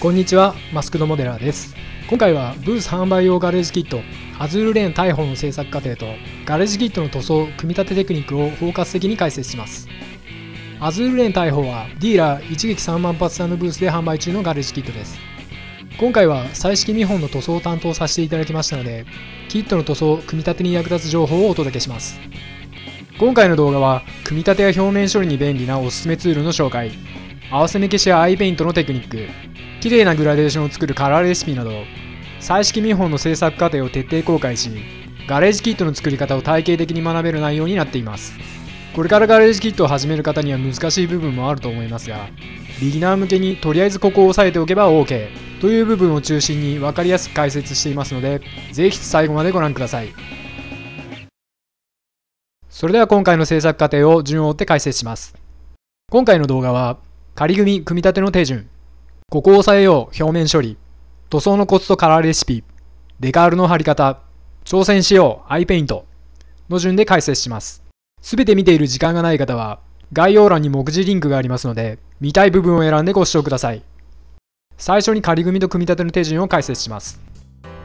こんにちは、マスクドモデラーです。今回はブース販売用ガレージキットアズールレーン大砲の製作過程とガレージキットの塗装組み立てテクニックを包括的に解説します。アズールレーン大砲はディーラー一撃3万発さんのブースで販売中のガレージキットです。今回は彩色見本の塗装を担当させていただきましたので、キットの塗装組み立てに役立つ情報をお届けします。今回の動画は組み立てや表面処理に便利なおすすめツールの紹介、合わせ目消しやアイペイントのテクニック、綺麗なグラデーションを作るカラーレシピなど、彩色見本の制作過程を徹底公開し、ガレージキットの作り方を体系的に学べる内容になっています。これからガレージキットを始める方には難しい部分もあると思いますが、ビギナー向けにとりあえずここを押さえておけば OK という部分を中心に分かりやすく解説していますので、ぜひ最後までご覧ください。それでは今回の制作過程を順を追って解説します。今回の動画は仮組み立ての手順、ここを押さえよう表面処理、塗装のコツとカラーレシピ、デカールの貼り方、挑戦しようアイペイントの順で解説します。すべて見ている時間がない方は概要欄に目次リンクがありますので、見たい部分を選んでご視聴ください。最初に仮組みと組み立ての手順を解説します。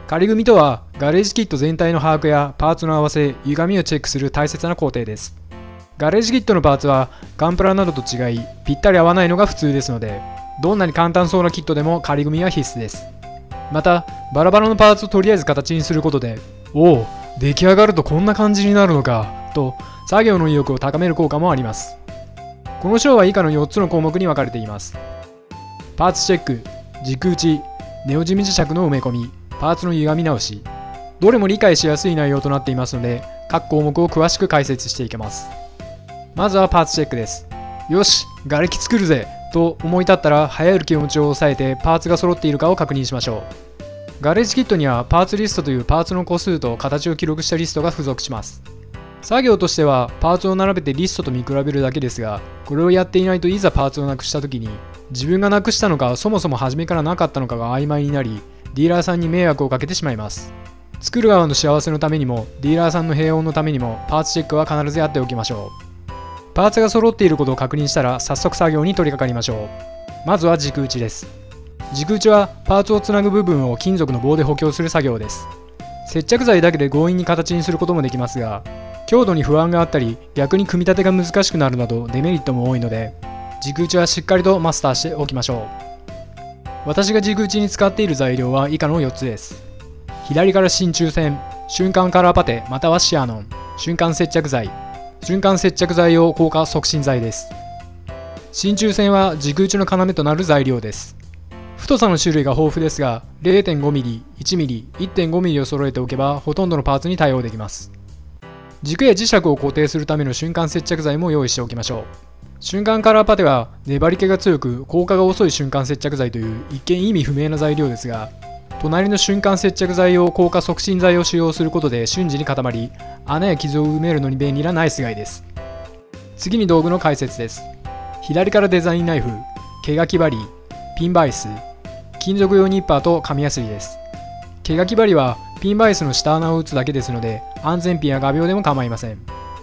仮組みとはガレージキット全体の把握やパーツの合わせ、歪みをチェックする大切な工程です。ガレージキットのパーツはガンプラなどと違いぴったり合わないのが普通ですので、どんなに簡単そうなキットでも仮組みは必須です。またバラバラのパーツをとりあえず形にすることで、おお出来上がるとこんな感じになるのかと作業の意欲を高める効果もあります。この章は以下の4つの項目に分かれています。パーツチェック、軸打ち、ネオジム磁石の埋め込み、パーツの歪み直し、どれも理解しやすい内容となっていますので、各項目を詳しく解説していきます。まずはパーツチェックです。よし、瓦礫作るぜと思い立ったら、早い気持ちを抑えてパーツが揃っているかを確認しましょう。ガレージキットにはパーツリストというパーツの個数と形を記録したリストが付属します。作業としてはパーツを並べてリストと見比べるだけですが、これをやっていないといざパーツをなくした時に、自分がなくしたのかそもそも初めからなかったのかが曖昧になり、ディーラーさんに迷惑をかけてしまいます。作る側の幸せのためにもディーラーさんの平穏のためにもパーツチェックは必ずやっておきましょう。パーツが揃っていることを確認したら早速作業に取り掛かりましょう。まずは軸打ちです。軸打ちはパーツをつなぐ部分を金属の棒で補強する作業です。接着剤だけで強引に形にすることもできますが、強度に不安があったり逆に組み立てが難しくなるなどデメリットも多いので、軸打ちはしっかりとマスターしておきましょう。私が軸打ちに使っている材料は以下の4つです。左から真鍮線、瞬間カラーパテまたはシアノン、瞬間接着剤、瞬間接着剤用硬化促進剤です。真鍮線は軸打ちの要となる材料です。太さの種類が豊富ですが、0.5mm、1mm、1.5mm を揃えておけばほとんどのパーツに対応できます。軸や磁石を固定するための瞬間接着剤も用意しておきましょう。瞬間カラーパテは粘り気が強く硬化が遅い瞬間接着剤という一見意味不明な材料ですが、隣の瞬間接着剤用硬化促進剤を使用することで瞬時に固まり、穴や傷を埋めるのに便利なナイスガイです。次に道具の解説です。左からデザインナイフ、毛書き針、ピンバイス、金属用ニッパーと紙やすりです。毛書き針はピンバイスの下穴を打つだけですので、安全ピンや画鋲でも構いません。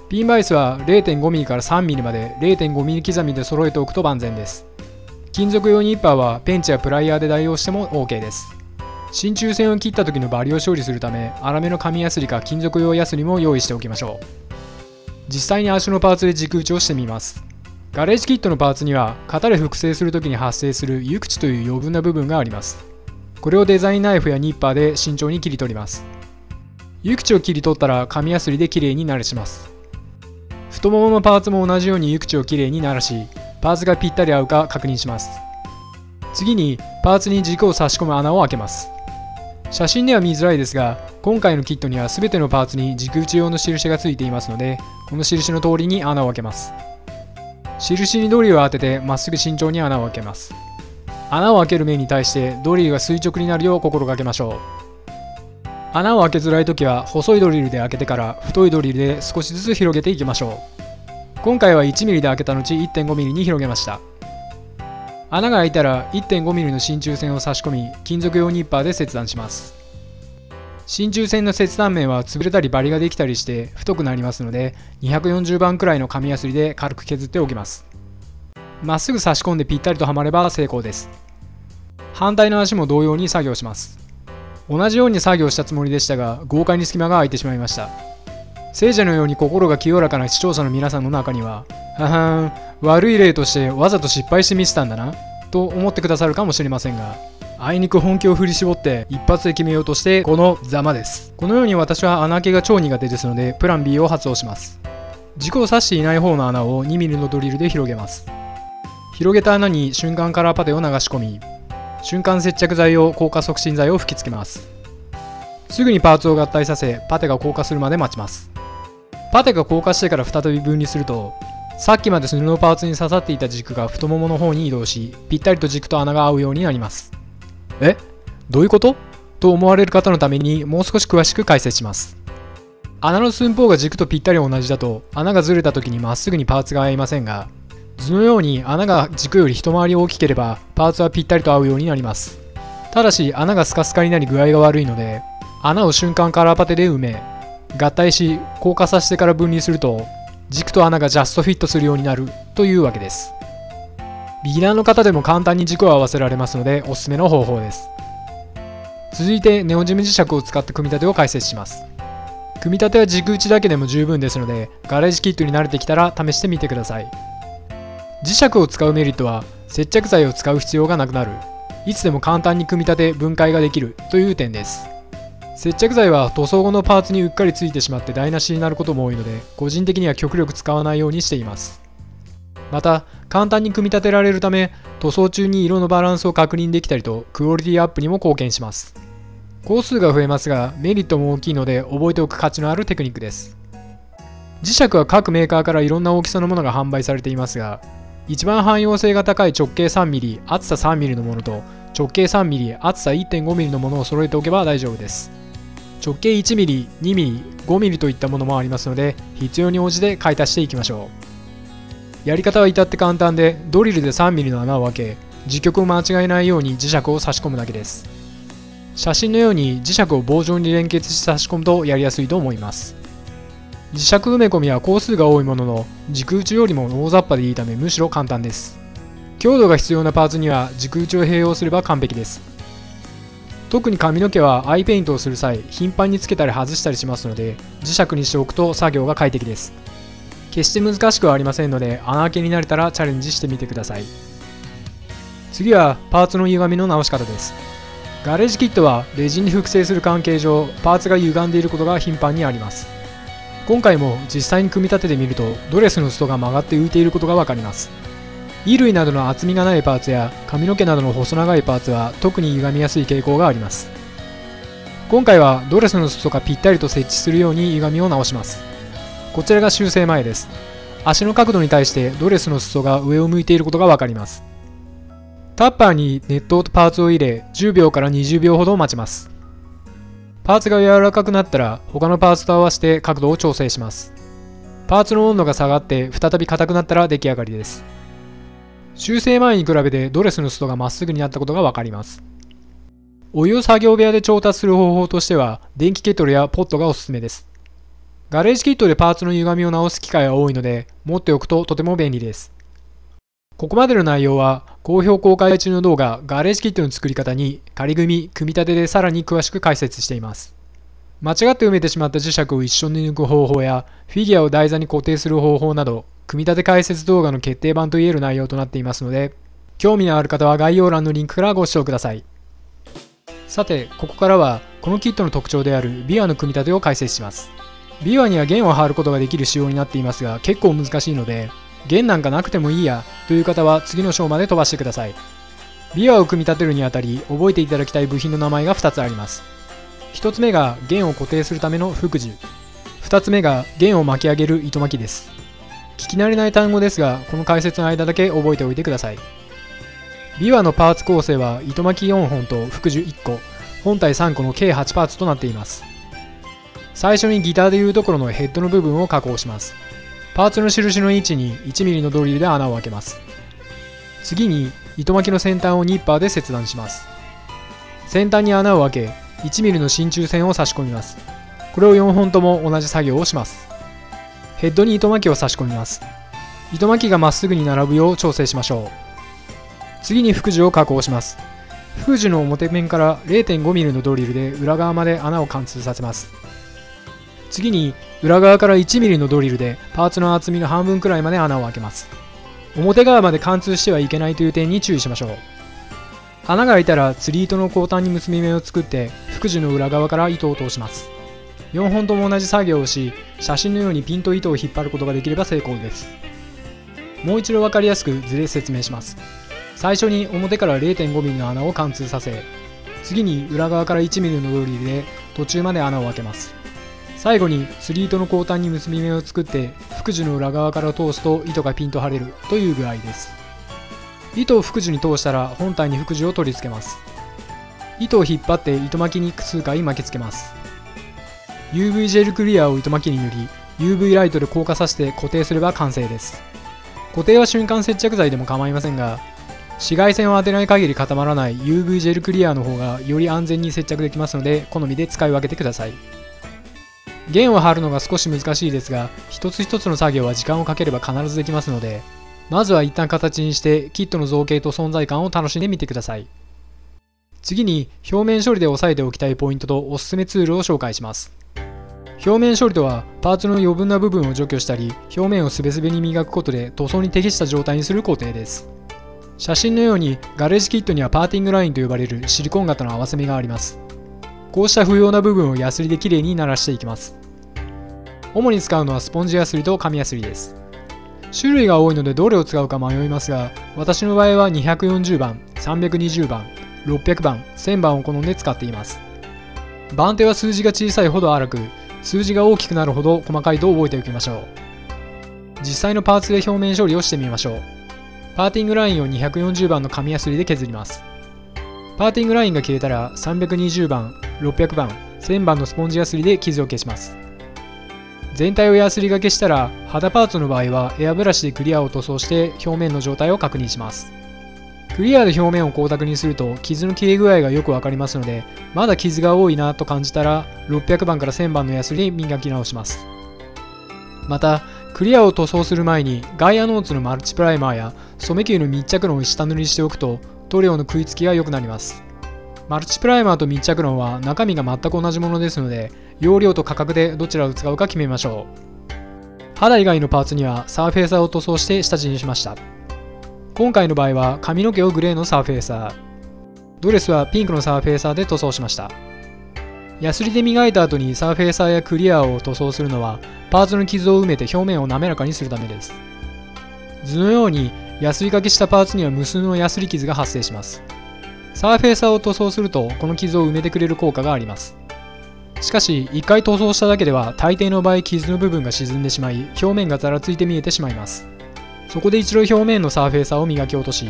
ピンバイスは 0.5mm から 3mm まで 0.5mm 刻みで揃えておくと万全です。金属用ニッパーはペンチやプライヤーで代用しても OK です。真鍮線を切った時のバリを処理するため、粗めの紙やすりか金属用やすりも用意しておきましょう。実際に足のパーツで軸打ちをしてみます。ガレージキットのパーツには型で複製する時に発生する湯口という余分な部分があります。これをデザインナイフやニッパーで慎重に切り取ります。湯口を切り取ったら紙やすりできれいにならします。太もものパーツも同じように湯口をきれいにならし、パーツがぴったり合うか確認します。次にパーツに軸を差し込む穴を開けます。写真では見づらいですが、今回のキットには全てのパーツに軸打ち用の印がついていますので、この印の通りに穴を開けます。印にドリルを当ててまっすぐ慎重に穴を開けます。穴を開ける面に対してドリルが垂直になるよう心がけましょう。穴を開けづらい時は細いドリルで開けてから太いドリルで少しずつ広げていきましょう。今回は 1mm で開けた後 1.5mm に広げました。穴が開いたら 1.5mm の真鍮線を差し込み、金属用ニッパーで切断します。真鍮線の切断面は潰れたりバリができたりして太くなりますので、240番くらいの紙やすりで軽く削っておきます。まっすぐ差し込んでぴったりとはまれば成功です。反対の足も同様に作業します。同じように作業したつもりでしたが、豪快に隙間が空いてしまいました。聖者のように心が清らかな視聴者の皆さんの中には、ははん、悪い例としてわざと失敗してみせたんだな、と思ってくださるかもしれませんが、あいにく本気を振り絞って一発で決めようとしてこのざまです。このように私は穴開けが超苦手ですので、プラン B を発動します。軸を刺していない方の穴を 2mm のドリルで広げます。広げた穴に瞬間カラーパテを流し込み、瞬間接着剤を硬化促進剤を吹き付けます。すぐにパーツを合体させ、パテが硬化するまで待ちます。パテが硬化してから再び分離すると、さっきまで布のパーツに刺さっていた軸が太ももの方に移動し、ぴったりと軸と穴が合うようになります。どういうことと思われる方のためにもう少し詳しく解説します。穴の寸法が軸とぴったり同じだと、穴がずれた時にまっすぐにパーツが合いませんが、図のように穴が軸より一回り大きければパーツはぴったりと合うようになります。ただし穴がスカスカになり具合が悪いので、穴を瞬間カラーパテで埋め、合体し硬化させてから分離すると、軸と穴がジャストフィットするようになるというわけです。ビギナーの方でも簡単に軸を合わせられますのでおすすめの方法です。続いてネオジム磁石を使って組み立てを解説します。組み立ては軸打ちだけでも十分ですので、ガレージキットに慣れてきたら試してみてください。磁石を使うメリットは、接着剤を使う必要がなくなる、いつでも簡単に組み立て分解ができるという点です。接着剤は塗装後のパーツにうっかりついてしまって台無しになることも多いので、個人的には極力使わないようにしています。また簡単に組み立てられるため、塗装中に色のバランスを確認できたりとクオリティアップにも貢献します。工数が増えますがメリットも大きいので覚えておく価値のあるテクニックです。磁石は各メーカーからいろんな大きさのものが販売されていますが、一番汎用性が高い直径 3mm 厚さ 3mm のものと直径 3mm 厚さ 1.5mm のものを揃えておけば大丈夫です。直径 1mm、2mm、5mm といったものもありますので、必要に応じて買い足していきましょう。やり方は至って簡単で、ドリルで 3mm の穴を開け、磁極を間違えないように磁石を差し込むだけです。写真のように磁石を棒状に連結して差し込むとやりやすいと思います。磁石埋め込みは工数が多いものの、軸打ちよりも大雑把でいいためむしろ簡単です。強度が必要なパーツには軸打ちを併用すれば完璧です。特に髪の毛はアイペイントをする際、頻繁につけたり外したりしますので、磁石にしておくと作業が快適です。決して難しくはありませんので、穴開けになれたらチャレンジしてみてください。次はパーツの歪みの直し方です。ガレージキットはレジンに複製する関係上、パーツが歪んでいることが頻繁にあります。今回も実際に組み立ててみると、ドレスの裾が曲がって浮いていることがわかります。衣類などの厚みがないパーツや髪の毛などの細長いパーツは特に歪みやすい傾向があります。今回はドレスの裾がぴったりと設置するように歪みを直します。こちらが修正前です。足の角度に対してドレスの裾が上を向いていることがわかります。タッパーに熱湯とパーツを入れ、10秒から20秒ほど待ちます。パーツが柔らかくなったら他のパーツと合わせて角度を調整します。パーツの温度が下がって再び硬くなったら出来上がりです。修正前に比べてドレスの裾がまっすぐになったことがわかります。お湯を作業部屋で調達する方法としては、電気ケトルやポットがおすすめです。ガレージキットでパーツの歪みを直す機会が多いので、持っておくととても便利です。ここまでの内容は、好評公開中の動画ガレージキットの作り方に仮組み、組み立てでさらに詳しく解説しています。間違って埋めてしまった磁石を一緒に抜く方法や、フィギュアを台座に固定する方法など、組み立て解説動画の決定版といえる内容となっていますので、興味のある方は概要欄のリンクからご視聴ください。さて、ここからはこのキットの特徴であるビワの組み立てを解説します。ビワには弦を張ることができる仕様になっていますが、結構難しいので、弦なんかなくてもいいやという方は次の章まで飛ばしてください。ビワを組み立てるにあたり覚えていただきたい部品の名前が2つあります。1つ目が弦を固定するための複樹、2つ目が弦を巻き上げる糸巻きです。聞き慣れない単語ですが、この解説の間だけ覚えておいてください。ビワのパーツ構成は糸巻き4本と複樹1個、本体3個の計8パーツとなっています。最初にギターでいうところのヘッドの部分を加工します。パーツの印の位置に 1mm のドリルで穴を開けます。次に糸巻きの先端をニッパーで切断します。先端に穴を開け 1mm の真鍮線を差し込みます。これを4本とも同じ作業をします。ヘッドに糸巻きを差し込みます。糸巻きがまっすぐに並ぶよう調整しましょう。次に複樹を加工します。福寿の表面から 0.5mm のドリルで裏側まで穴を貫通させます。次に裏側から 1mm のドリルでパーツの厚みの半分くらいまで穴を開けます。表側まで貫通してはいけないという点に注意しましょう。穴が開いたら釣り糸の後端に結び目を作って福寿の裏側から糸を通します。4本とも同じ作業をし、写真のようにピンと糸を引っ張ることができれば成功です。もう一度分かりやすく図で説明します。最初に表から 0.5mm の穴を貫通させ、次に裏側から 1mm のドリルで途中まで穴を開けます。最後に釣り糸の後端に結び目を作って福寿の裏側から通すと糸がピンと張れるという具合です。糸を福寿に通したら本体に福寿を取り付けます。糸を引っ張って糸巻きに数回巻きつけます。UV ジェルクリアを糸巻きに塗り UV ライトで硬化させて固定すれば完成です。固定は瞬間接着剤でも構いませんが、紫外線を当てない限り固まらない UV ジェルクリアの方がより安全に接着できますので好みで使い分けてください。弦を張るのが少し難しいですが、一つ一つの作業は時間をかければ必ずできますので、まずは一旦形にしてキットの造形と存在感を楽しんでみてください。次に表面処理で押さえておきたいポイントとおすすめツールを紹介します。表面処理とはパーツの余分な部分を除去したり、表面をすべすべに磨くことで塗装に適した状態にする工程です。写真のようにガレージキットにはパーティングラインと呼ばれるシリコン型の合わせ目があります。こうした不要な部分をヤスリできれいに鳴らしていきます。主に使うのはスポンジヤスリと紙ヤスリです。種類が多いのでどれを使うか迷いますが、私の場合は240番、320番、600番、1000番を好んで使っています。番手は数字が小さいほど荒く、数字が大きくなるほど細かいと覚えておきましょう。実際のパーツで表面処理をしてみましょう。パーティングラインを240番の紙ヤスリで削ります。パーティングラインが切れたら320番、600番、1000番のスポンジヤスリで傷を消します。全体をヤスリがけしたら肌パーツの場合はエアブラシでクリアを塗装して表面の状態を確認します。クリアで表面を光沢にすると傷の切れ具合がよくわかりますので、まだ傷が多いなと感じたら600番から1000番のヤスリで磨き直します。またクリアを塗装する前にガイアノーツのマルチプライマーや染球の密着論を下塗りしておくと塗料の食いつきが良くなります。マルチプライマーと密着論は中身が全く同じものですので、容量と価格でどちらを使うか決めましょう。肌以外のパーツにはサーフェーサーを塗装して下地にしました。今回の場合は髪の毛をグレーのサーフェーサー、ドレスはピンクのサーフェーサーで塗装しました。ヤスリで磨いた後にサーフェーサーやクリアを塗装するのはパーツの傷を埋めて表面を滑らかにするためです。図のようにヤスリ掛けしたパーツには無数のヤスリ傷が発生します。サーフェーサーを塗装するとこの傷を埋めてくれる効果があります。しかし1回塗装しただけでは大抵の場合傷の部分が沈んでしまい表面がざらついて見えてしまいます。そこで一度表面のサーフェーサーを磨き落とし、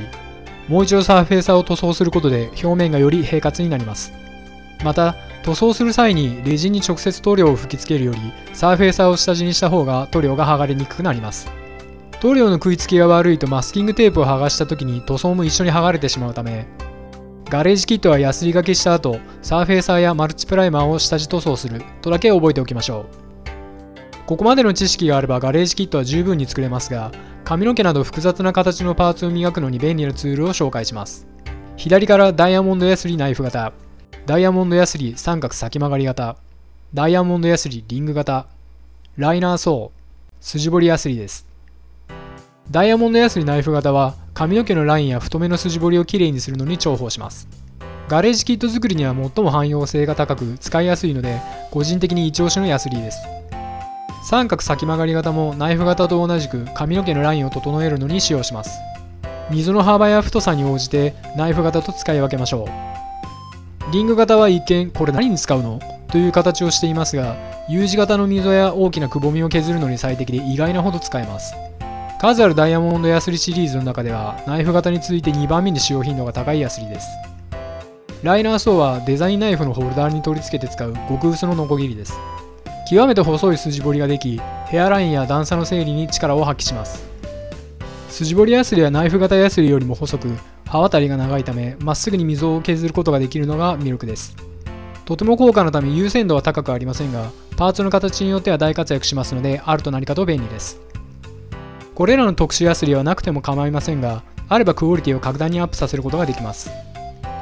もう一度サーフェーサーを塗装することで表面がより平滑になります。また塗装する際にレジンに直接塗料を吹きつけるよりサーフェーサーを下地にした方が塗料が剥がれにくくなります。塗料の食いつきが悪いとマスキングテープを剥がした時に塗装も一緒に剥がれてしまうため、ガレージキットはヤスリ掛けした後、サーフェーサーやマルチプライマーを下地塗装するとだけ覚えておきましょう。ここまでの知識があればガレージキットは十分に作れますが、髪の毛など複雑な形のパーツを磨くのに便利なツールを紹介します。左からダイヤモンドヤスリナイフ型、ダイヤモンドヤスリ三角先曲がり型、ダイヤモンドヤスリリング型、ライナーソー、筋彫りヤスリです。ダイヤモンドヤスリナイフ型は髪の毛のラインや太めの筋彫りをきれいにするのに重宝します。ガレージキット作りには最も汎用性が高く使いやすいので個人的に一押しのヤスリです。三角先曲がり型もナイフ型と同じく髪の毛のラインを整えるのに使用します。溝の幅や太さに応じてナイフ型と使い分けましょう。リング型は一見これ何に使うのという形をしていますが、U 字型の溝や大きなくぼみを削るのに最適で意外なほど使えます。数あるダイヤモンドヤスリシリーズの中ではナイフ型に続いて2番目に使用頻度が高いヤスリです。ライナーソーはデザインナイフのホルダーに取り付けて使う極薄のノコギリです。極めて細い筋彫りができ、ヘアラインや段差の整理に力を発揮します。筋彫りヤスリはナイフ型ヤスリよりも細く、刃渡りが長いため、まっすぐに溝を削ることができるのが魅力です。とても高価なため優先度は高くありませんが、パーツの形によっては大活躍しますので、あると何かと便利です。これらの特殊ヤスリはなくても構いませんが、あればクオリティを格段にアップさせることができます。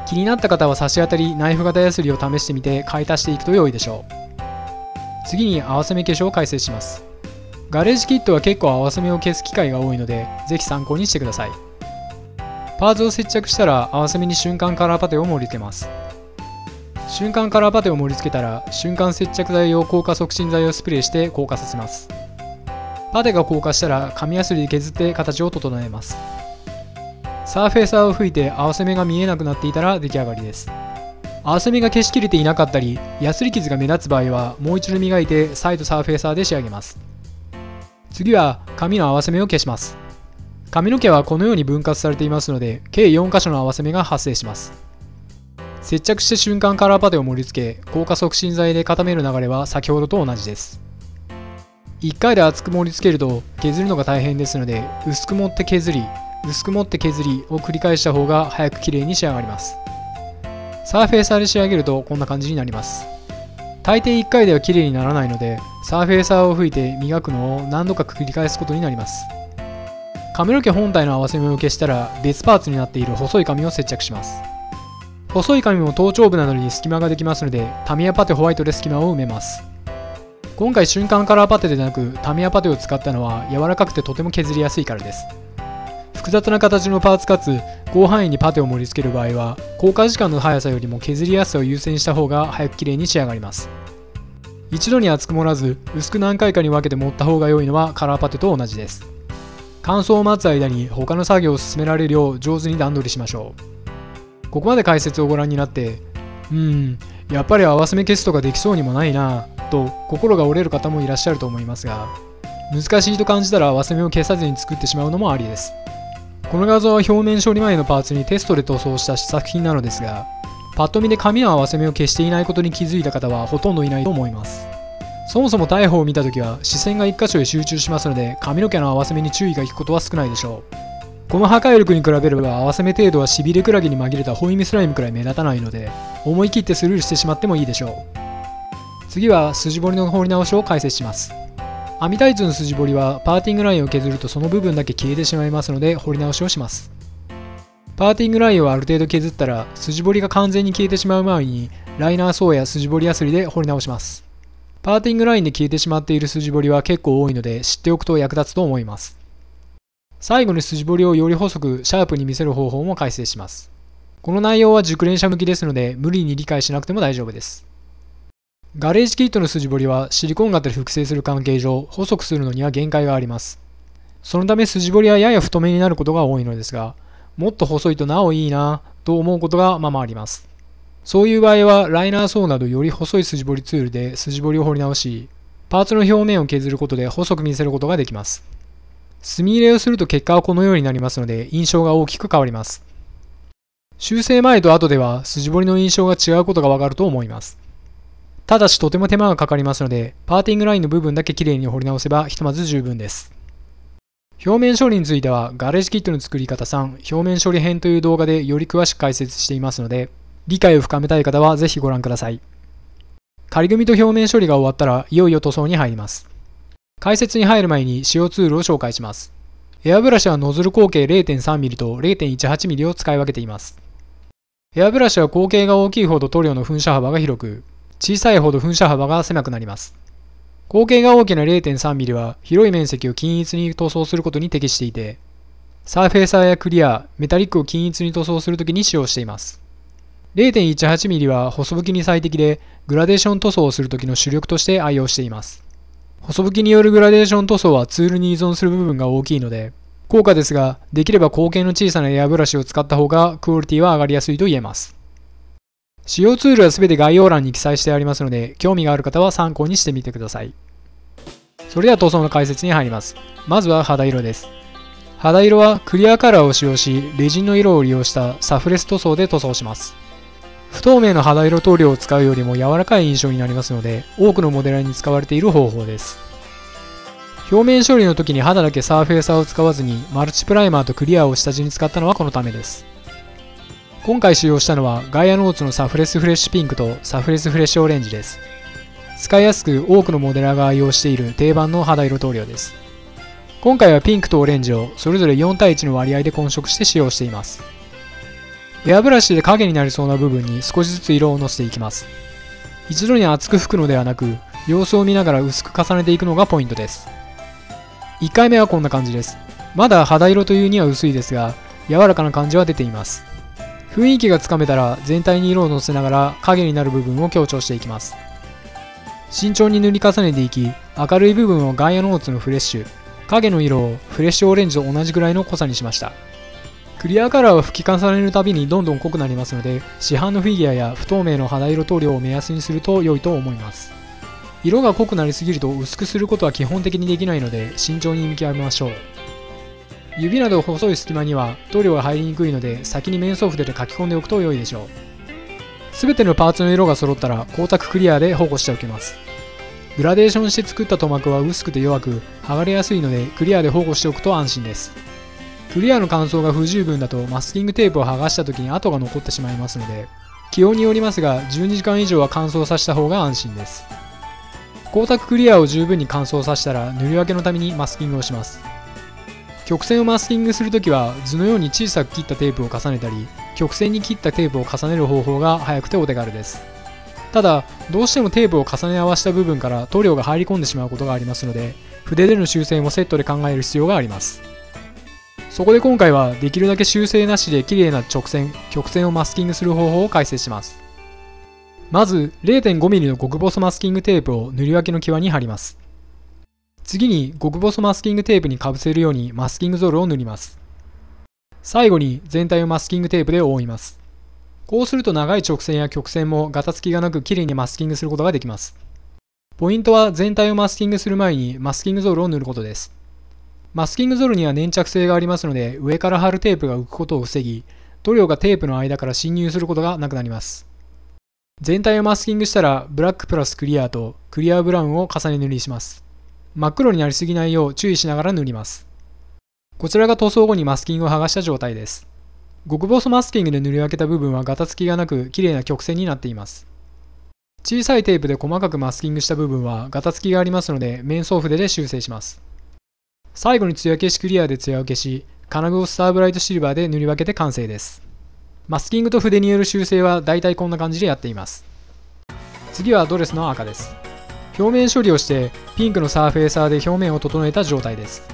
気になった方は差し当たりナイフ型ヤスリを試してみて買い足していくと良いでしょう。次に合わせ目消しを解説します。ガレージキットは結構合わせ目を消す機会が多いので、ぜひ参考にしてください。パーツを接着したら合わせ目に瞬間カラーパテを盛り付けます。瞬間カラーパテを盛り付けたら瞬間接着剤用硬化促進剤をスプレーして硬化させます。パテが硬化したら紙ヤスリで削って形を整えます。サーフェーサーを吹いて合わせ目が見えなくなっていたら出来上がりです。合わせ目が消しきれていなかったりヤスリ傷が目立つ場合はもう一度磨いて再度サーフェーサーで仕上げます。次は紙の合わせ目を消します。髪の毛はこのように分割されていますので計4箇所の合わせ目が発生します。接着して瞬間カラーパテを盛り付け硬化促進剤で固める流れは先ほどと同じです。1回で厚く盛り付けると削るのが大変ですので薄く盛って削り薄く盛って削りを繰り返した方が早くきれいに仕上がります。サーフェーサーで仕上げるとこんな感じになります。大抵1回ではきれいにならないのでサーフェーサーを吹いて磨くのを何度か繰り返すことになります。髪の毛本体の合わせ目を消したら別パーツになっている細い紙を接着します。細い紙も頭頂部などに隙間ができますのでタミヤパテホワイトで隙間を埋めます。今回瞬間カラーパテでなくタミヤパテを使ったのは柔らかくてとても削りやすいからです。複雑な形のパーツかつ広範囲にパテを盛り付ける場合は硬化時間の速さよりも削りやすさを優先した方が早くきれいに仕上がります。一度に厚く盛らず薄く何回かに分けて盛った方が良いのはカラーパテと同じです。乾燥を待つ間に他の作業を進められるよう上手に段取りしましょう。ここまで解説をご覧になってやっぱり合わせ目消すとかできそうにもないなぁと心が折れる方もいらっしゃると思いますが、難しいと感じたら合わせ目を消さずに作ってしまうのもありです。この画像は表面処理前のパーツにテストで塗装した試作品なのですが、パッと見で紙の合わせ目を消していないことに気づいた方はほとんどいないと思います。そもそも大砲を見たときは視線が1箇所へ集中しますので髪の毛の合わせ目に注意がいくことは少ないでしょう。この破壊力に比べれば合わせ目程度はしびれクラゲに紛れたホイミスライムくらい目立たないので思い切ってスルーしてしまってもいいでしょう。次は筋彫りの彫り直しを解説します。網タイツの筋彫りはパーティングラインを削るとその部分だけ消えてしまいますので彫り直しをします。パーティングラインをある程度削ったら筋彫りが完全に消えてしまう前にライナーソーや筋彫りヤスリで彫り直します。パーティングラインで消えてしまっている筋彫りは結構多いので知っておくと役立つと思います。最後に筋彫りをより細くシャープに見せる方法も解説します。この内容は熟練者向きですので無理に理解しなくても大丈夫です。ガレージキットの筋彫りはシリコン型で複製する関係上細くするのには限界があります。そのため筋彫りはやや太めになることが多いのですが、もっと細いとなおいいなと思うことがままあります。そういう場合はライナーソーなどより細い筋彫りツールで筋彫りを彫り直し、パーツの表面を削ることで細く見せることができます。墨入れをすると結果はこのようになりますので印象が大きく変わります。修正前と後では筋彫りの印象が違うことがわかると思います。ただしとても手間がかかりますのでパーティングラインの部分だけきれいに彫り直せばひとまず十分です。表面処理についてはガレージキットの作り方3表面処理編という動画でより詳しく解説していますので理解を深めたい方はぜひご覧ください。仮組みと表面処理が終わったらいよいよ塗装に入ります。解説に入る前に使用ツールを紹介します。エアブラシはノズル口径 0.3mm と 0.18mm を使い分けています。エアブラシは口径が大きいほど塗料の噴射幅が広く、小さいほど噴射幅が狭くなります。口径が大きな 0.3mm は広い面積を均一に塗装することに適していて、サーフェーサーやクリア、メタリックを均一に塗装するときに使用しています。0.18mm は細吹きに最適で、グラデーション塗装をするときの主力として愛用しています。細吹きによるグラデーション塗装はツールに依存する部分が大きいので、高価ですが、できれば口径の小さなエアブラシを使った方がクオリティは上がりやすいと言えます。使用ツールはすべて概要欄に記載してありますので、興味がある方は参考にしてみてください。それでは塗装の解説に入ります。まずは肌色です。肌色はクリアカラーを使用し、レジンの色を利用したサフレス塗装で塗装します。不透明の肌色塗料を使うよりも柔らかい印象になりますので、多くのモデラーに使われている方法です。表面処理の時に肌だけサーフェーサーを使わずにマルチプライマーとクリアを下地に使ったのはこのためです。今回使用したのはガイアノーツのサフレスフレッシュピンクとサフレスフレッシュオレンジです。使いやすく多くのモデラーが愛用している定番の肌色塗料です。今回はピンクとオレンジをそれぞれ4対1の割合で混色して使用しています。エアブラシで影になりそうな部分に少しずつ色をのせていきます。一度に厚く拭くのではなく、様子を見ながら薄く重ねていくのがポイントです。1回目はこんな感じです。まだ肌色というには薄いですが、柔らかな感じは出ています。雰囲気がつかめたら全体に色をのせながら影になる部分を強調していきます。慎重に塗り重ねていき、明るい部分をガイアノーツのフレッシュ、影の色をフレッシュオレンジと同じぐらいの濃さにしました。クリアカラーは吹き重ねるたびにどんどん濃くなりますので、市販のフィギュアや不透明の肌色塗料を目安にすると良いと思います。色が濃くなりすぎると薄くすることは基本的にできないので慎重に見極めましょう。指など細い隙間には塗料が入りにくいので先に面相筆で書き込んでおくと良いでしょう。すべてのパーツの色が揃ったら光沢クリアで保護しておきます。グラデーションして作った塗膜は薄くて弱く剥がれやすいのでクリアで保護しておくと安心です。クリアの乾燥が不十分だとマスキングテープを剥がした時に跡が残ってしまいますので、気温によりますが12時間以上は乾燥させた方が安心です。光沢クリアを十分に乾燥させたら塗り分けのためにマスキングをします。曲線をマスキングするときは図のように小さく切ったテープを重ねたり、曲線に切ったテープを重ねる方法が早くてお手軽です。ただ、どうしてもテープを重ね合わせた部分から塗料が入り込んでしまうことがありますので、筆での修正もセットで考える必要があります。そこで今回はできるだけ修正なしで綺麗な直線、曲線をマスキングする方法を解説します。まず 0.5mm の極細マスキングテープを塗り分けの際に貼ります。次に極細マスキングテープにかぶせるようにマスキングゾルを塗ります。最後に全体をマスキングテープで覆います。こうすると長い直線や曲線もガタつきがなく綺麗にマスキングすることができます。ポイントは全体をマスキングする前にマスキングゾルを塗ることです。マスキングゾルには粘着性がありますので上から貼るテープが浮くことを防ぎ、塗料がテープの間から侵入することがなくなります。全体をマスキングしたらブラックプラスクリアとクリアブラウンを重ね塗りします。真っ黒になりすぎないよう注意しながら塗ります。こちらが塗装後にマスキングを剥がした状態です。極細マスキングで塗り分けた部分はガタつきがなく綺麗な曲線になっています。小さいテープで細かくマスキングした部分はガタつきがありますので面相筆で修正します。最後に艶消しクリアで艶を消し、金具をスターブライトシルバーで塗り分けて完成です。マスキングと筆による修正はだいたいこんな感じでやっています。次はドレスの赤です。表面処理をしてピンクのサーフェーサーで表面を整えた状態です。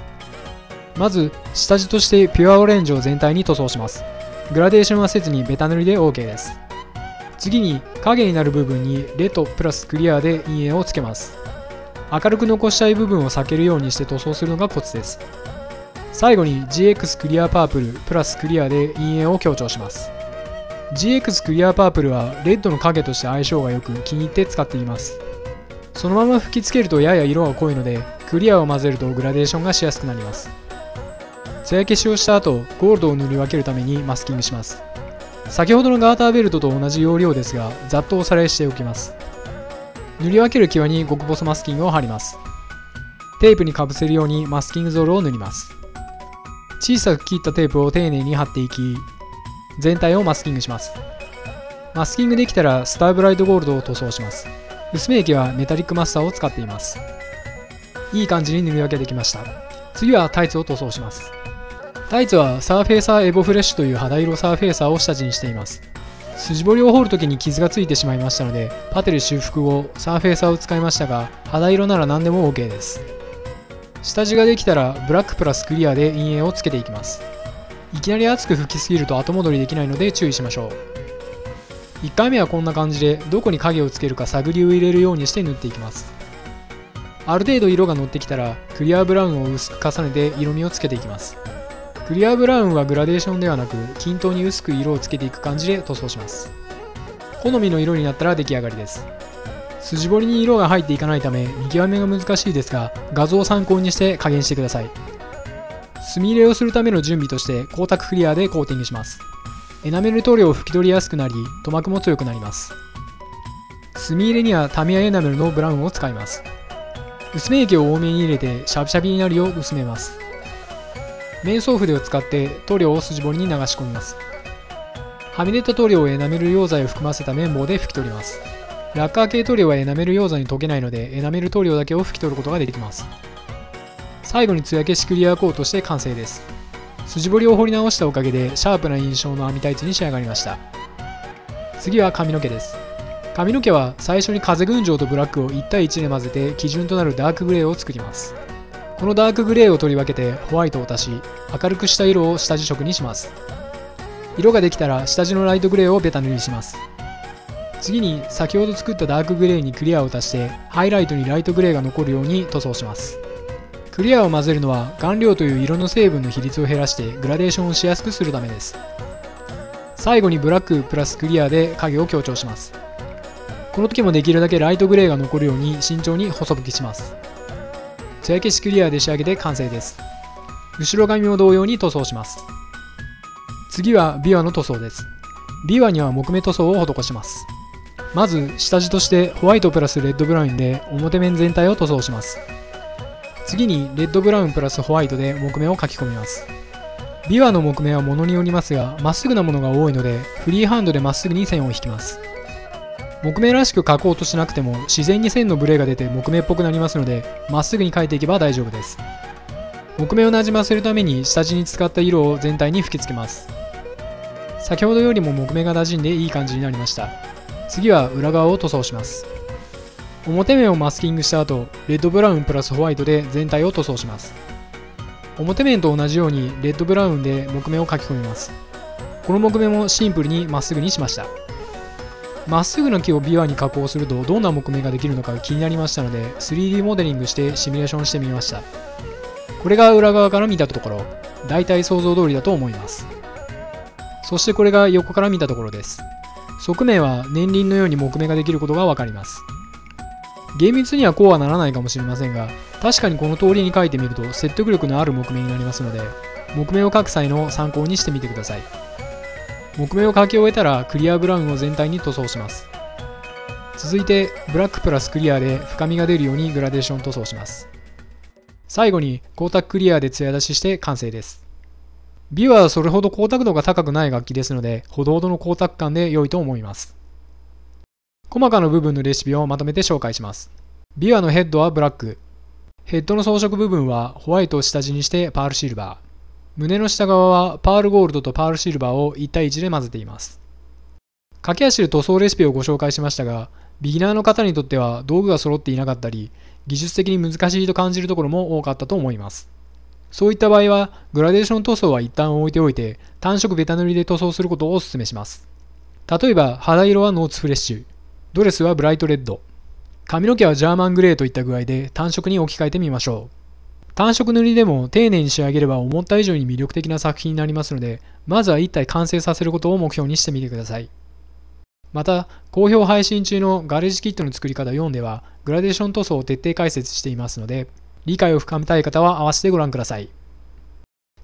まず下地としてピュアオレンジを全体に塗装します。グラデーションはせずにベタ塗りで OK です。次に影になる部分にレッドプラスクリアで陰影をつけます。明るく残したい部分を避けるようにして塗装するのがコツです。最後に GX クリアパープルプラスクリアで陰影を強調します。GX クリアパープルはレッドの影として相性が良く気に入って使っています。そのまま吹き付けるとやや色が濃いのでクリアを混ぜるとグラデーションがしやすくなります。艶消しをした後ゴールドを塗り分けるためにマスキングします。先ほどのガーターベルトと同じ要領ですがざっとおさらいしておきます。塗り分ける際に極細マスキングを貼ります。テープにかぶせるようにマスキングゾールを塗ります。小さく切ったテープを丁寧に貼っていき全体をマスキングします。マスキングできたらスターブライトゴールドを塗装します。薄め液はメタリックマスターを使っています。いい感じに塗り分けできました。次はタイツを塗装します。タイツはサーフェーサーエボフレッシュという肌色サーフェーサーを下地にしています。筋彫りを彫るときに傷がついてしまいましたのでパテで修復後サーフェーサーを使いましたが肌色なら何でも OK です。下地ができたらブラックプラスクリアで陰影をつけていきます。いきなり熱く吹きすぎると後戻りできないので注意しましょう。1回目はこんな感じでどこに影をつけるか探りを入れるようにして塗っていきます。ある程度色が乗ってきたらクリアブラウンを薄く重ねて色味をつけていきます。クリアブラウンはグラデーションではなく均等に薄く色をつけていく感じで塗装します。好みの色になったら出来上がりです。筋彫りに色が入っていかないため見極めが難しいですが画像を参考にして加減してください。墨入れをするための準備として光沢クリアでコーティングします。エナメル塗料を拭き取りやすくなり塗膜も強くなります。墨入れにはタミヤエナメルのブラウンを使います。薄め液を多めに入れてシャビシャビになるよう薄めます。面相筆を使って塗料を筋彫りに流し込みます。はみ出た塗料をエナメル溶剤を含ませた綿棒で拭き取ります。ラッカー系塗料はエナメル溶剤に溶けないのでエナメル塗料だけを拭き取ることができます。最後に艶消しクリアコートして完成です。筋彫りを彫り直したおかげでシャープな印象の網タイツに仕上がりました。次は髪の毛です。髪の毛は最初に風群青とブラックを1対1で混ぜて基準となるダークグレーを作ります。このダークグレーを取り分けてホワイトを足し、明るくした色を下地色にします。色ができたら下地のライトグレーをベタ塗りします。次に先ほど作ったダークグレーにクリアを足してハイライトにライトグレーが残るように塗装します。クリアを混ぜるのは顔料という色の成分の比率を減らしてグラデーションをしやすくするためです。最後にブラックプラスクリアで影を強調します。この時もできるだけライトグレーが残るように慎重に細拭きします。艶消しクリアで仕上げて完成です。後ろ髪も同様に塗装します。次はビワの塗装です。ビワには木目塗装を施します。まず下地としてホワイトプラスレッドブラウンで表面全体を塗装します。次にレッドブラウンプラスホワイトで木目を描き込みます。ビワの木目はものによりますが、まっすぐなものが多いのでフリーハンドでまっすぐに線を引きます。木目らしく描こうとしなくても自然に線のブレが出て木目っぽくなりますので、まっすぐに描いていけば大丈夫です。木目をなじませるために下地に使った色を全体に吹き付けます。先ほどよりも木目が馴染んでいい感じになりました。次は裏側を塗装します。表面をマスキングした後、レッドブラウンプラスホワイトで全体を塗装します。表面と同じようにレッドブラウンで木目を描き込みます。この木目もシンプルにまっすぐにしました。まっすぐな木をビワに加工するとどんな木目ができるのか気になりましたので 3D モデリングしてシミュレーションしてみました。これが裏側から見たところ、だいたい想像通りだと思います。そしてこれが横から見たところです。側面は年輪のように木目ができることがわかります。厳密にはこうはならないかもしれませんが、確かにこの通りに描いてみると説得力のある木目になりますので、木目を描く際の参考にしてみてください。木目を描き終えたらクリアブラウンを全体に塗装します。続いてブラックプラスクリアで深みが出るようにグラデーション塗装します。最後に光沢クリアで艶出しして完成です。ビワはそれほど光沢度が高くない楽器ですので、ほどほどの光沢感で良いと思います。細かな部分のレシピをまとめて紹介します。ビワのヘッドはブラック。ヘッドの装飾部分はホワイトを下地にしてパールシルバー。胸の下側はパールゴールドとパールシルバーを1対1で混ぜています。駆け足で塗装レシピをご紹介しましたが、ビギナーの方にとっては道具が揃っていなかったり、技術的に難しいと感じるところも多かったと思います。そういった場合は、グラデーション塗装は一旦置いておいて、単色ベタ塗りで塗装することをお勧めします。例えば、肌色はノーツフレッシュ、ドレスはブライトレッド、髪の毛はジャーマングレーといった具合で単色に置き換えてみましょう。単色塗りでも丁寧に仕上げれば思った以上に魅力的な作品になりますので、まずは一体完成させることを目標にしてみてください。また、好評配信中のガレージキットの作り方4では、グラデーション塗装を徹底解説していますので、理解を深めたい方は合わせてご覧ください。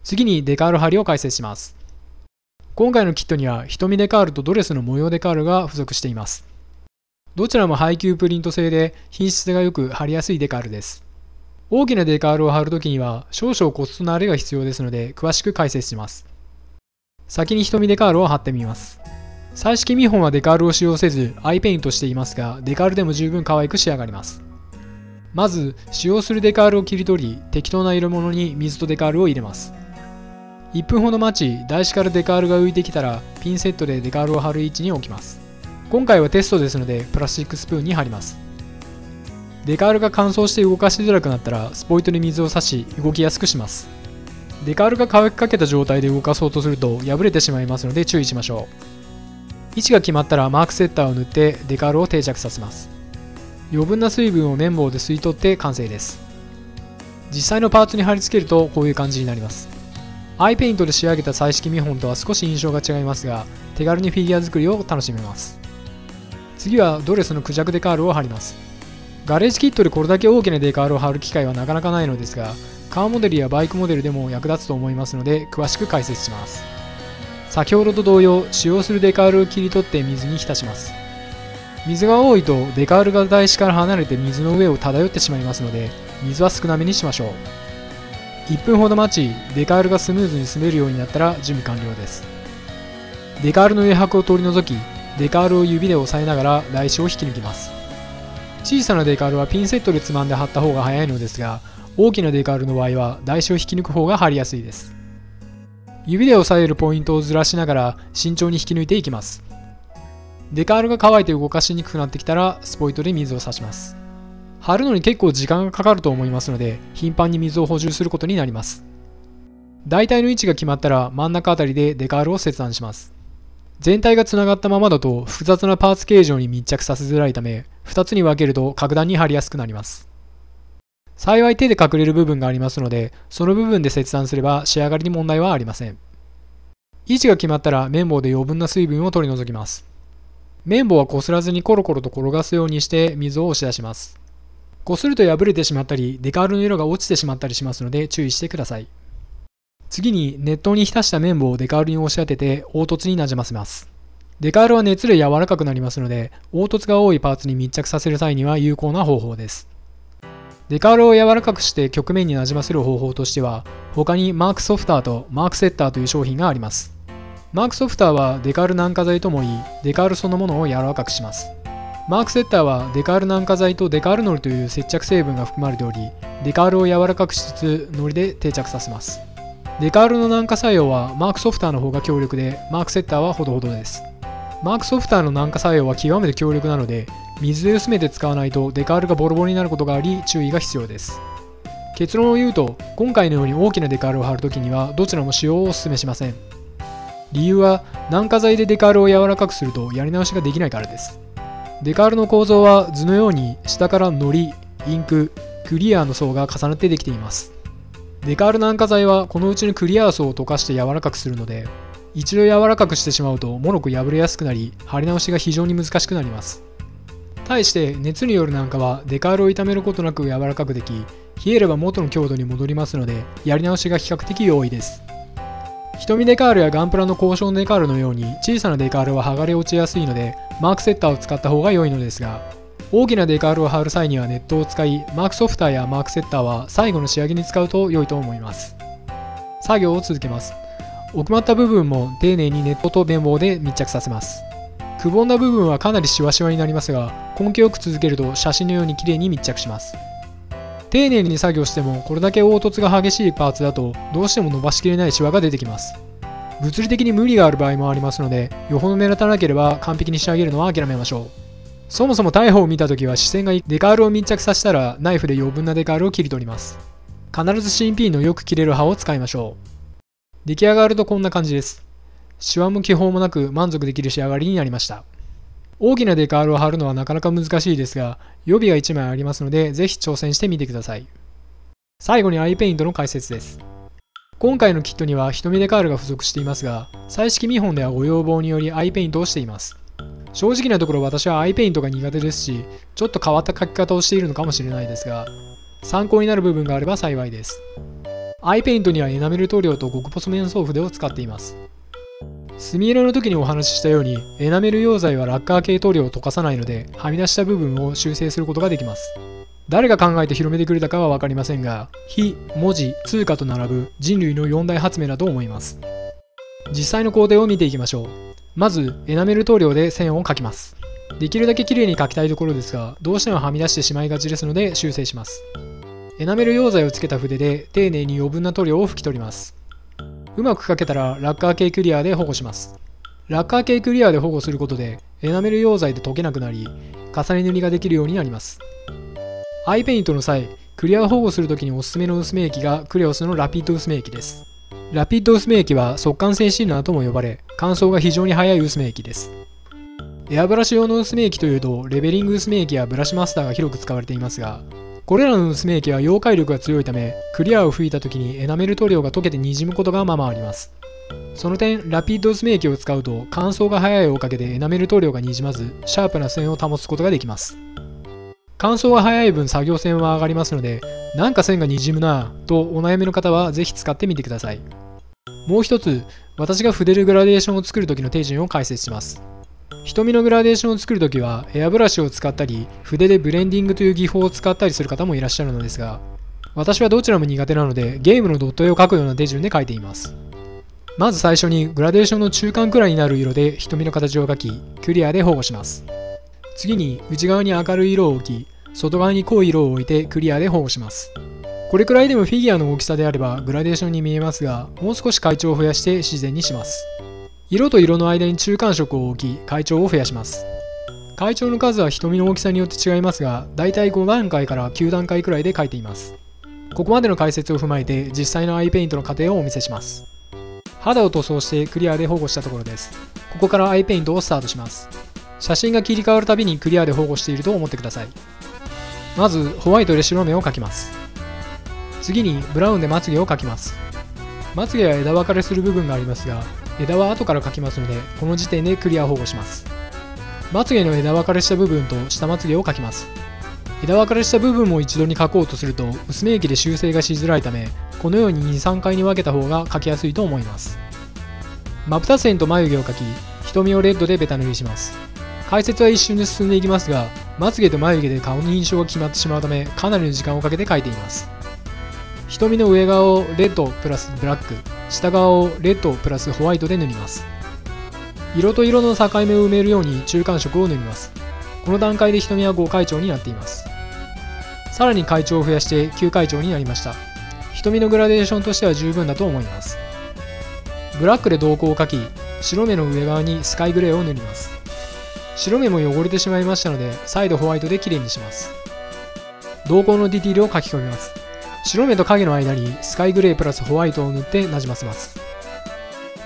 次にデカール貼りを解説します。今回のキットには瞳デカールとドレスの模様デカールが付属しています。どちらもハイキュープリント製で品質が良く貼りやすいデカールです。大きなデカールを貼るときには少々コツと慣れが必要ですので詳しく解説します。先に瞳デカールを貼ってみます。彩色見本はデカールを使用せずアイペイントしていますが、デカールでも十分可愛く仕上がります。まず使用するデカールを切り取り、適当な色物に水とデカールを入れます。1分ほど待ち、台紙からデカールが浮いてきたらピンセットでデカールを貼る位置に置きます。今回はテストですのでプラスチックスプーンに貼ります。デカールが乾燥して動かしづらくなったらスポイトで水を差し動きやすくします。デカールが乾きかけた状態で動かそうとすると破れてしまいますので注意しましょう。位置が決まったらマークセッターを塗ってデカールを定着させます。余分な水分を綿棒で吸い取って完成です。実際のパーツに貼り付けるとこういう感じになります。アイペイントで仕上げた彩色見本とは少し印象が違いますが、手軽にフィギュア作りを楽しめます。次はドレスのクジャクデカールを貼ります。ガレージキットでこれだけ大きなデカールを貼る機会はなかなかないのですが、カーモデルやバイクモデルでも役立つと思いますので詳しく解説します。先ほどと同様、使用するデカールを切り取って水に浸します。水が多いとデカールが台紙から離れて水の上を漂ってしまいますので、水は少なめにしましょう。1分ほど待ち、デカールがスムーズに滑るようになったら準備完了です。デカールの余白を取り除き、デカールを指で押さえながら台紙を引き抜きます。小さなデカールはピンセットでつまんで貼った方が早いのですが、大きなデカールの場合は台紙を引き抜く方が貼りやすいです。指で押さえるポイントをずらしながら慎重に引き抜いていきます。デカールが乾いて動かしにくくなってきたらスポイトで水を差します。貼るのに結構時間がかかると思いますので頻繁に水を補充することになります。大体の位置が決まったら真ん中あたりでデカールを切断します。全体がつながったままだと複雑なパーツ形状に密着させづらいため2つに分けると格段に貼りやすくなります。幸い手で隠れる部分がありますのでその部分で切断すれば仕上がりに問題はありません。位置が決まったら綿棒で余分な水分を取り除きます。綿棒はこすらずにコロコロと転がすようにして水を押し出します。こすると破れてしまったりデカールの色が落ちてしまったりしますので注意してください。次に熱湯に浸した綿棒をデカールに押し当てて凹凸になじませます。デカールは熱で柔らかくなりますので凹凸が多いパーツに密着させる際には有効な方法です。デカールを柔らかくして曲面になじませる方法としては他にマークソフターとマークセッターという商品があります。マークソフターはデカール軟化剤ともいいデカールそのものを柔らかくします。マークセッターはデカール軟化剤とデカールのりという接着成分が含まれておりデカールを柔らかくしつつのりで定着させます。デカールの軟化作用はマークソフターの方が強力でマークセッターはほどほどです。マークソフターの軟化作用は極めて強力なので水で薄めて使わないとデカールがボロボロになることがあり注意が必要です。結論を言うと今回のように大きなデカールを貼るときにはどちらも使用をお勧めしません。理由は軟化剤でデカールを柔らかくするとやり直しができないからです。デカールの構造は図のように下からのり、インク、クリアの層が重なってできています。デカール軟化剤はこのうちのクリア層を溶かして柔らかくするので一度柔らかくしてしまうともろく破れやすくなり貼り直しが非常に難しくなります。対して熱による軟化はデカールを傷めることなく柔らかくでき冷えれば元の強度に戻りますのでやり直しが比較的容易です。瞳デカールやガンプラの高渉デカールのように小さなデカールは剥がれ落ちやすいのでマークセッターを使った方が良いのですが大きなデカールを貼る際にはネットを使いマークソフターやマークセッターは最後の仕上げに使うと良いと思います。作業を続けます。奥まった部分も丁寧にネットと綿棒で密着させます。くぼんだ部分はかなりシワシワになりますが根気よく続けると写真のように綺麗に密着します。丁寧に作業してもこれだけ凹凸が激しいパーツだとどうしても伸ばしきれないシワが出てきます。物理的に無理がある場合もありますのでよほど目立たなければ完璧に仕上げるのは諦めましょう。そもそも大砲を見たときは視線がデカールを密着させたらナイフで余分なデカールを切り取ります。必ず新品のよく切れる刃を使いましょう。出来上がるとこんな感じです。シワも気泡もなく満足できる仕上がりになりました。大きなデカールを貼るのはなかなか難しいですが予備が1枚ありますのでぜひ挑戦してみてください。最後にアイペイントの解説です。今回のキットには瞳デカールが付属していますが彩色見本ではご要望によりアイペイントをしています。正直なところ私はアイペイントが苦手ですしちょっと変わった描き方をしているのかもしれないですが参考になる部分があれば幸いです。アイペイントにはエナメル塗料と極細面層筆を使っています。墨入れの時にお話ししたようにエナメル溶剤はラッカー系塗料を溶かさないのではみ出した部分を修正することができます。誰が考えて広めてくれたかは分かりませんが火、文字、通貨と並ぶ人類の4大発明だと思います。実際の工程を見ていきましょう。まずエナメル塗料で線を描きます。できるだけ綺麗に描きたいところですがどうしてもはみ出してしまいがちですので修正します。エナメル溶剤をつけた筆で丁寧に余分な塗料を拭き取ります。うまく描けたらラッカー系クリアで保護します。ラッカー系クリアで保護することでエナメル溶剤で溶けなくなり重ね塗りができるようになります。アイペイントの際クリアを保護するときにおすすめの薄め液がクレオスのラピッド薄め液です。ラピッド薄め液は速乾性シーナーとも呼ばれ乾燥が非常に早い薄め液です。エアブラシ用の薄め液というとレベリング薄め液やブラシマスターが広く使われていますがこれらの薄め液は溶解力が強いためクリアを吹いた時にエナメル塗料が溶けてにじむことがままあります。その点ラピッド薄め液を使うと乾燥が早いおかげでエナメル塗料がにじまずシャープな線を保つことができます。乾燥が早い分作業線は上がりますのでなんか線がにじむなぁとお悩みの方はぜひ使ってみてください。もう一つ私が筆でグラデーションを作る時の手順を解説します。瞳のグラデーションを作るときはエアブラシを使ったり筆でブレンディングという技法を使ったりする方もいらっしゃるのですが私はどちらも苦手なのでゲームのドット絵を描くような手順で描いています。まず最初にグラデーションの中間くらいになる色で瞳の形を描きクリアで保護します。次に内側に明るい色を置き外側に濃い色を置いてクリアで保護します。これくらいでもフィギュアの大きさであればグラデーションに見えますが、もう少し階調を増やして自然にします。色と色の間に中間色を置き、階調を増やします。階調の数は瞳の大きさによって違いますが、だいたい5段階から9段階くらいで描いています。ここまでの解説を踏まえて実際のアイペイントの過程をお見せします。肌を塗装してクリアで保護したところです。ここからアイペイントをスタートします。写真が切り替わるたびにクリアで保護していると思ってください。まずホワイトで白目を描きます。次にブラウンでまつげを描きます。まつげは枝分かれする部分がありますが、枝は後から描きますので、この時点でクリア保護します。まつげの枝分かれした部分と下まつげを描きます。枝分かれした部分も一度に描こうとすると薄め液で修正がしづらいため、このように 2,3 回に分けた方が描きやすいと思います。まぶた線と眉毛を描き、瞳をレッドでベタ塗りします。解説は一瞬で進んでいきますが、まつげと眉毛で顔の印象が決まってしまうため、かなりの時間をかけて描いています。瞳の上側をレッドプラスブラック、下側をレッドプラスホワイトで塗ります。色と色の境目を埋めるように中間色を塗ります。この段階で瞳は5階調になっています。さらに階調を増やして9階調になりました。瞳のグラデーションとしては十分だと思います。ブラックで瞳孔を描き、白目の上側にスカイグレーを塗ります。白目も汚れてしまいましたので、再度ホワイトできれいにします。瞳孔のディティールを描き込みます。白目と影の間にスカイグレープラスホワイトを塗ってなじませます。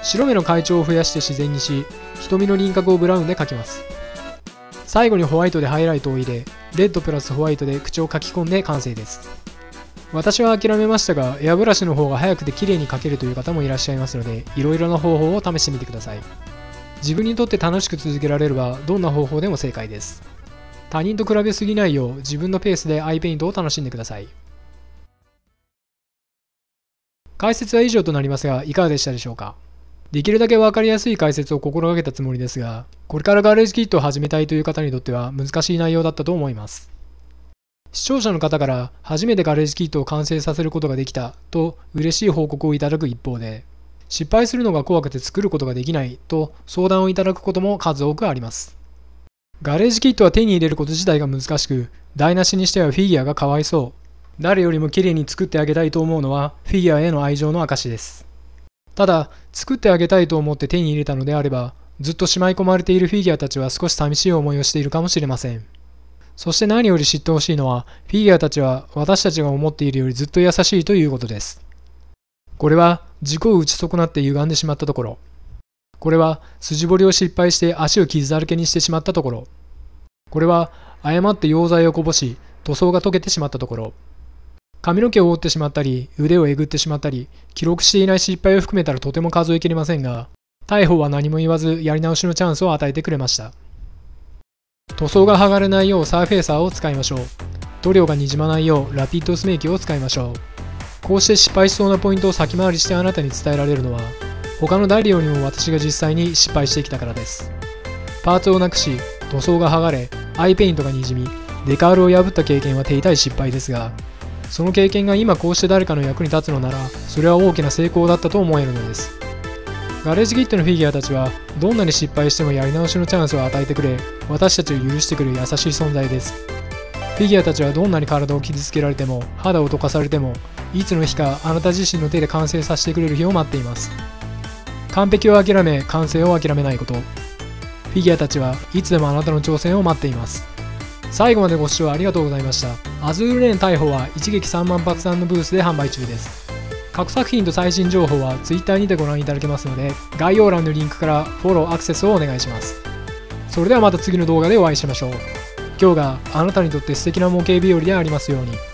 白目の階調を増やして自然にし、瞳の輪郭をブラウンで描きます。最後にホワイトでハイライトを入れ、レッドプラスホワイトで口を描き込んで完成です。私は諦めましたが、エアブラシの方が早くて綺麗に描けるという方もいらっしゃいますので、いろいろな方法を試してみてください。自分にとって楽しく続けられれば、どんな方法でも正解です。他人と比べすぎないよう、自分のペースでアイペイントを楽しんでください。解説は以上となりますが、いかがでしたでしょうか。できるだけ分かりやすい解説を心がけたつもりですが、これからガレージキットを始めたいという方にとっては難しい内容だったと思います。視聴者の方から初めてガレージキットを完成させることができたと嬉しい報告をいただく一方で、失敗するのが怖くて作ることができないと相談をいただくことも数多くあります。ガレージキットは手に入れること自体が難しく、台無しにしてはフィギュアがかわいそう。誰よりも綺麗に作ってあげたいと思うのはフィギュアへの愛情の証です。ただ、作ってあげたいと思って手に入れたのであれば、ずっとしまい込まれているフィギュアたちは少し寂しい思いをしているかもしれません。そして何より知ってほしいのは、フィギュアたちは私たちが思っているよりずっと優しいということです。これは軸を打ち損なって歪んでしまったところ。これは筋彫りを失敗して足を傷だらけにしてしまったところ。これは誤って溶剤をこぼし、塗装が溶けてしまったところ。髪の毛を折ってしまったり、腕をえぐってしまったり、記録していない失敗を含めたらとても数えきれませんが、大砲は何も言わずやり直しのチャンスを与えてくれました。塗装が剥がれないようサーフェーサーを使いましょう。塗料がにじまないようラピッド薄め液を使いましょう。こうして失敗しそうなポイントを先回りしてあなたに伝えられるのは、他の誰よりも私が実際に失敗してきたからです。パーツをなくし、塗装が剥がれ、アイペイントがにじみ、デカールを破った経験は手痛い失敗ですが、その経験が今こうして誰かの役に立つのなら、それは大きな成功だったと思えるのです。ガレージキットのフィギュアたちは、どんなに失敗してもやり直しのチャンスを与えてくれ、私たちを許してくれる優しい存在です。フィギュアたちはどんなに体を傷つけられても、肌を溶かされても、いつの日かあなた自身の手で完成させてくれる日を待っています。完璧を諦め、完成を諦めないこと。フィギュアたちはいつでもあなたの挑戦を待っています。最後までご視聴ありがとうございました。アズールレーン大砲は一撃3万発弾のブースで販売中です。各作品と最新情報は Twitter にてご覧いただけますので、概要欄のリンクからフォローアクセスをお願いします。それではまた次の動画でお会いしましょう。今日があなたにとって素敵な模型日和でありますように。